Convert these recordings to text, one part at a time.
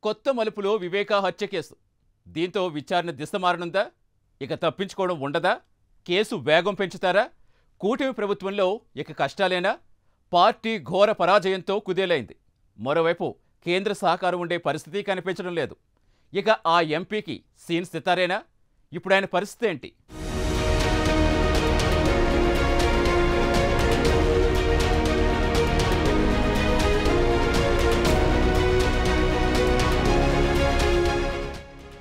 కొత్త మలుపులో వివేక హత్య కేసు. దీంతో విచారణ దిశ మారనుందా? ఇక తప్పించుకోవడం ఉండదా? కేసు వేగం పెంచుతారా? కూటమి ప్రభుత్వంలో ఇక కష్టాలేనా? పార్టీ ఘోర పరాజయంతో కుదేలైంది. మరోవైపు కేంద్ర సహకారం ఉండే పరిస్థితి కనిపించడం లేదు. ఇక ఆ ఎంపీకి సీన్ సితారేనా? ఇప్పుడు ఆయన పరిస్థితి ఏంటి?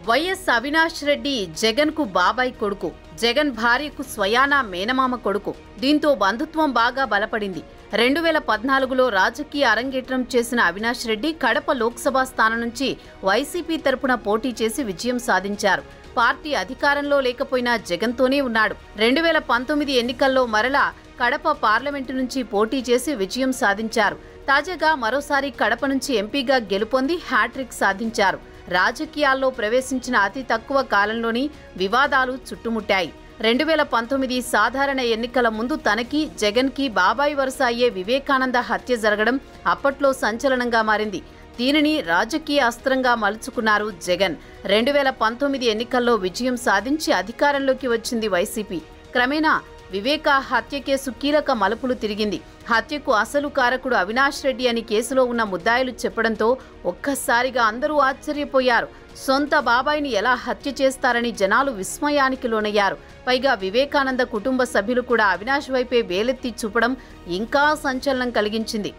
వైఎస్ అవినాష్ రెడ్డి జగన్ కు బాబాయ్ కొడుకు, జగన్ భార్యకు స్వయానా మేనమామ కొడుకు. దీంతో బంధుత్వం బాగా బలపడింది. 2014లో రాజకీయ అరంగేట్రం చేసిన అవినాష్ రెడ్డి కడప లోక్సభ స్థానం నుంచి వైసీపీ తరపున పోటీ చేసి విజయం సాధించారు. పార్టీ అధికారంలో లేకపోయినా జగన్తోనే ఉన్నాడు. 2019 ఎన్నికల్లో మరలా కడప పార్లమెంటు నుంచి పోటీ చేసి విజయం సాధించారు. తాజాగా మరోసారి కడప నుంచి ఎంపీగా గెలుపొంది హ్యాట్రిక్ సాధించారు. రాజకీయాల్లో ప్రవేశించిన అతి తక్కువ కాలంలోని వివాదాలు చుట్టుముట్టాయి. 2019 సాధారణ ఎన్నికల ముందు తనకి జగన్కి బాబాయ్ వరుస అయ్యే వివేకానంద హత్య జరగడం అప్పట్లో సంచలనంగా మారింది. దీనిని రాజకీయ అస్త్రంగా మలుచుకున్నారు జగన్. 2019 ఎన్నికల్లో విజయం సాధించి అధికారంలోకి వచ్చింది వైసీపీ. క్రమేణా వివేక హత్య కేసు కీలక మలుపులు తిరిగింది. హత్యకు అసలు కారకుడు అవినాష్ రెడ్డి అని కేసులో ఉన్న ముద్దాయిలు చెప్పడంతో ఒక్కసారిగా అందరూ ఆశ్చర్యపోయారు. సొంత బాబాయిని ఎలా హత్య చేస్తారని జనాలు విస్మయానికి లోనయ్యారు. పైగా వివేకానంద కుటుంబ సభ్యులు కూడా అవినాష్ వైపే వేలెత్తి చూపడం ఇంకా సంచలనం కలిగించింది.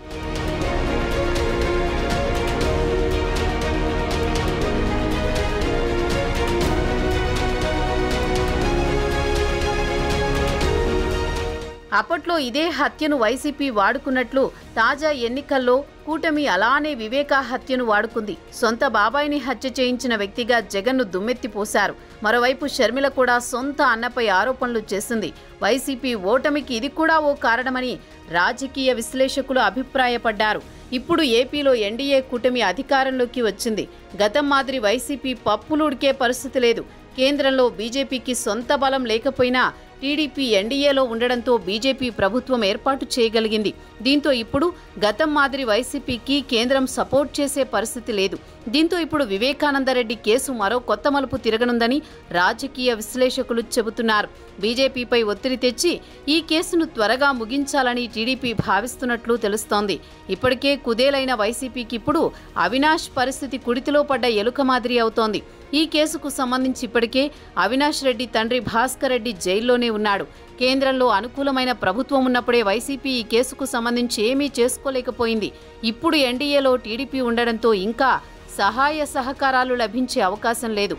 అప్పట్లో ఇదే హత్యను వైసీపీ వాడుకున్నట్లు తాజా ఎన్నికల్లో కూటమి అలానే వివేక హత్యను వాడుకుంది. సొంత బాబాయిని హత్య చేయించిన వ్యక్తిగా జగన్ను దుమ్మెత్తిపోశారు. మరోవైపు షర్మిల కూడా సొంత అన్నపై ఆరోపణలు చేసింది. వైసీపీ ఓటమికి ఇది కూడా ఓ కారణమని రాజకీయ విశ్లేషకులు అభిప్రాయపడ్డారు. ఇప్పుడు ఏపీలో ఎన్డీఏ కూటమి అధికారంలోకి వచ్చింది. గతం మాదిరి వైసీపీ పప్పులుడికే పరిస్థితి లేదు. కేంద్రంలో బీజేపీకి సొంత బలం లేకపోయినా టీడీపీ ఎన్డీఏలో ఉండడంతో బీజేపీ ప్రభుత్వం ఏర్పాటు చేయగలిగింది. దీంతో ఇప్పుడు గతం మాదిరి వైసీపీకి కేంద్రం సపోర్ట్ చేసే పరిస్థితి లేదు. దీంతో ఇప్పుడు వివేకానందరెడ్డి కేసు మరో కొత్త మలుపు తిరగనుందని రాజకీయ విశ్లేషకులు చెబుతున్నారు. బీజేపీపై ఒత్తిడి తెచ్చి ఈ కేసును త్వరగా ముగించాలని టీడీపీ భావిస్తున్నట్లు తెలుస్తోంది. ఇప్పటికే కుదేలైన వైసీపీకి ఇప్పుడు అవినాష్ పరిస్థితి కుడితిలో పడ్డ ఎలుక మాదిరి అవుతోంది. ఈ కేసుకు సంబంధించి ఇప్పటికే అవినాష్ రెడ్డి తండ్రి భాస్కర్ రెడ్డి జైల్లోనే ఉన్నాడు. కేంద్రంలో అనుకూలమైన ప్రభుత్వం ఉన్నప్పుడే వైసీపీ ఈ కేసుకు సంబంధించి ఏమీ చేసుకోలేకపోయింది. ఇప్పుడు ఎన్డీఏలో టీడీపీ ఉండడంతో ఇంకా సహాయ సహకారాలు లభించే అవకాశం లేదు.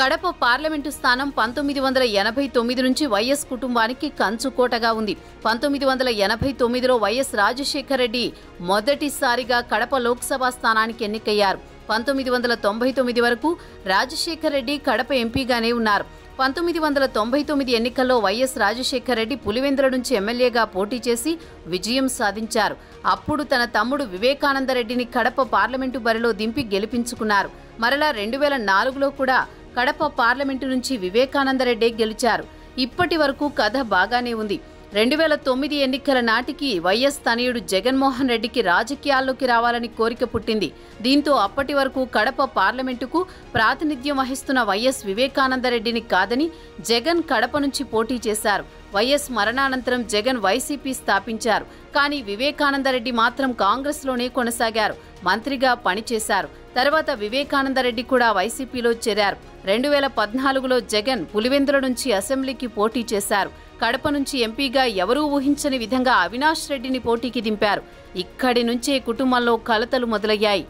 కడప పార్లమెంటు స్థానం 1989 నుంచి వైఎస్ కుటుంబానికి కంచుకోటగా ఉంది. 1989లో వైఎస్ రాజశేఖర్ రెడ్డి మొదటిసారిగా కడప లోక్సభ స్థానానికి ఎన్నికయ్యారు. 1999 వరకు రాజశేఖర్ రెడ్డి కడప ఎంపీగానే ఉన్నారు. 1999 ఎన్నికల్లో వైఎస్ రాజశేఖర్ రెడ్డి పులివెందుల నుంచి ఎమ్మెల్యేగా పోటీ చేసి విజయం సాధించారు. అప్పుడు తన తమ్ముడు వివేకానందరెడ్డిని కడప పార్లమెంటు బరిలో దింపి గెలిపించుకున్నారు. మరలా 2004లో కూడా కడప పార్లమెంటు నుంచి వివేకానందరెడ్డి గెలిచారు. ఇప్పటి వరకు కథ బాగానే ఉంది. 2009 ఎన్నికల నాటికి వైఎస్ తనయుడు జగన్మోహన్ రెడ్డికి రాజకీయాల్లోకి రావాలని కోరిక పుట్టింది. దీంతో అప్పటి వరకు కడప పార్లమెంటుకు ప్రాతినిధ్యం వహిస్తున్న వైఎస్ వివేకానందరెడ్డిని కాదని జగన్ కడప నుంచి పోటీ చేశారు. వైఎస్ మరణానంతరం జగన్ వైసీపీ స్థాపించారు. కానీ వివేకానందరెడ్డి మాత్రం కాంగ్రెస్లోనే కొనసాగారు. మంత్రిగా పనిచేశారు. తర్వాత వివేకానందరెడ్డి కూడా వైసీపీలో చేరారు. 2014లో జగన్ పులివెందుల నుంచి అసెంబ్లీకి పోటీ చేశారు. కడప నుంచి ఎంపీగా ఎవరూ ఊహించని విధంగా అవినాష్ రెడ్డిని పోటీకి దింపారు. ఇక్కడి నుంచే కుటుంబంలో కలతలు మొదలయ్యాయి.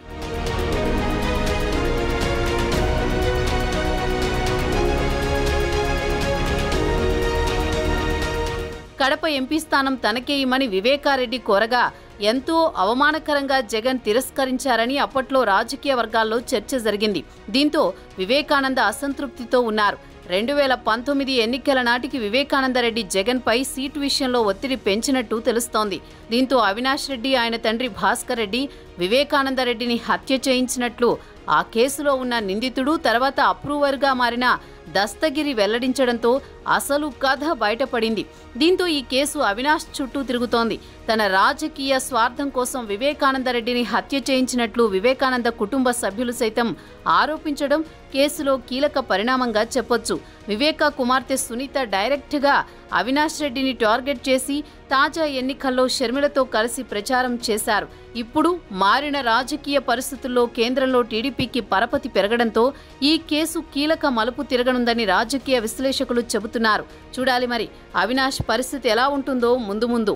కడప ఎంపీ స్థానం తనకేయమని వివేకారెడ్డి కోరగా ఎంతో అవమానకరంగా జగన్ తిరస్కరించారని అప్పట్లో రాజకీయ వర్గాల్లో చర్చ జరిగింది. దీంతో వివేకానంద అసంతృప్తితో ఉన్నారు. 2019 ఎన్నికల నాటికి వివేకానందరెడ్డి జగన్పై సీటు విషయంలో ఒత్తిడి పెంచినట్టు తెలుస్తోంది. దీంతో అవినాష్ రెడ్డి ఆయన తండ్రి భాస్కర్ రెడ్డి వివేకానందరెడ్డిని హత్య చేయించినట్లు ఆ కేసులో ఉన్న నిందితుడు తర్వాత అప్రూవర్గా మారిన దస్తగిరి వెల్లడించడంతో అసలు కథ బయటపడింది. దీంతో ఈ కేసు అవినాష్ చుట్టూ తిరుగుతోంది. తన రాజకీయ స్వార్థం కోసం వివేకానందరెడ్డిని హత్య చేయించినట్లు వివేకానంద కుటుంబ సభ్యులు సైతం ఆరోపించడం కేసులో కీలక పరిణామంగా చెప్పొచ్చు. వివేక కుమార్తె సునీత డైరెక్ట్గా అవినాష్ రెడ్డిని టార్గెట్ చేసి తాజా ఎన్నికల్లో షర్మిలతో కలిసి ప్రచారం చేశారు. ఇప్పుడు మారిన రాజకీయ పరిస్థితుల్లో కేంద్రంలో టీడీపీకి పరపతి పెరగడంతో ఈ కేసు కీలక మలుపు తిరగనుందని రాజకీయ విశ్లేషకులు చెబుతున్నారు. చూడాలి మరి అవినాష్ పరిస్థితి ఎలా ఉంటుందో ముందు ముందు.